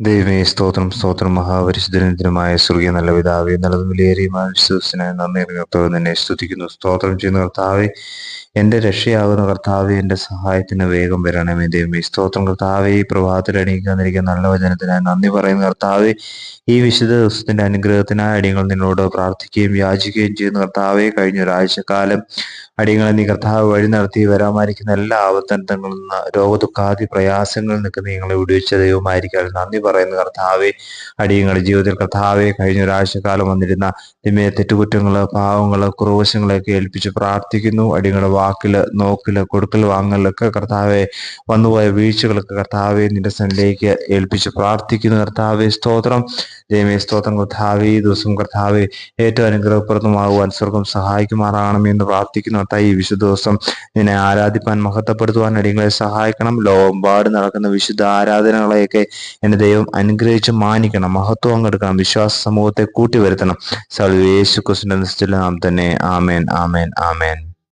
ദൈവമേ, സ്തോത്രം സ്തോത്രം. മഹാപരിശുദ്ധനുമായ സ്വർഗീയ നല്ല പിതാവേ, നല്ലതും വിലയേറിയമായ വിശ്വസിനായി നന്ദി കർത്താവ് നിന്നെ സ്തുതിക്കുന്നു, സ്തോത്രം ചെയ്യുന്ന കർത്താവെ. എൻ്റെ രക്ഷയാകുന്ന കർത്താവെ, എൻ്റെ സഹായത്തിന് വേഗം വരണമേ. ദൈവമേ, സ്തോത്രം കർത്താവെ. ഈ പ്രഭാതത്തിൽ എണീക്കാന്നിരിക്കുന്ന നല്ല വചനത്തിനായി നന്ദി പറയുന്ന കർത്താവെ. ഈ വിശുദ്ധ ദിവസത്തിന്റെ അനുഗ്രഹത്തിനായി അടിയങ്ങൾ നിന്നോട് പ്രാർത്ഥിക്കുകയും യാചിക്കുകയും ചെയ്യുന്ന കർത്താവെ. കഴിഞ്ഞ ഒരാഴ്ചക്കാലം അടിയങ്ങളെ നീ കർത്താവ് വഴി നടത്തി വരാമായിരിക്കുന്ന എല്ലാ ആവർത്തനങ്ങളിൽ നിന്ന്, രോഗദുഃഖാദി പ്രയാസങ്ങളിൽ നിൽക്കുന്ന നിങ്ങളെ വിടുവിച്ച ദൈവമായിരിക്കാൻ നന്ദി പറയുന്ന കർത്താവെ. അടിയങ്ങളുടെ ജീവിതത്തിൽ കർത്താവെ, കഴിഞ്ഞ ഒരാഴ്ചക്കാലം വന്നിരുന്ന നിമ്മയെ തെറ്റുകുറ്റങ്ങള്, പാവങ്ങള്, കുറവശങ്ങളെയൊക്കെ ഏൽപ്പിച്ച് പ്രാർത്ഥിക്കുന്നു. അടിയങ്ങളുടെ വാക്കില്, നോക്കില്, കൊടുക്കൽ വാങ്ങലിലൊക്കെ കർത്താവെ വന്നുപോയ വീഴ്ചകളൊക്കെ കർത്താവെ നിന്റെ സന്നിധിയിലേക്ക് ഏൽപ്പിച്ച് പ്രാർത്ഥിക്കുന്നു. കർത്താവെ സ്തോത്രം. ദൈവമേ, സ്തോത്രം കർത്താവെ. ഈ ദിവസം കർത്താവെ ഏറ്റവും അനുഗ്രഹപ്രദമാകുവാൻ സ്വർഗം സഹായിക്കുമാറാകണമേ എന്ന് പ്രാർത്ഥിക്കുന്നു. ഈ വിശുദ്ധ ദിവസം നിന്നെ ആരാധിപ്പാൻ, മഹത്വപ്പെടുത്തുവാൻ അടിയങ്ങളെ സഹായിക്കണം. ലോകമ്പാട് നടക്കുന്ന വിശുദ്ധ ആരാധനകളെയൊക്കെ എന്റെ ദൈവം അനുഗ്രഹിച്ച് മാനിക്കണം, മഹത്വം കൊടുക്കണം, വിശ്വാസ സമൂഹത്തെ കൂട്ടി വരുത്തണം. യേശു ക്രിസ്തുവിന്റെ നാമത്തിൽ തന്നെ. ആമേൻ, ആമേൻ, ആമേൻ.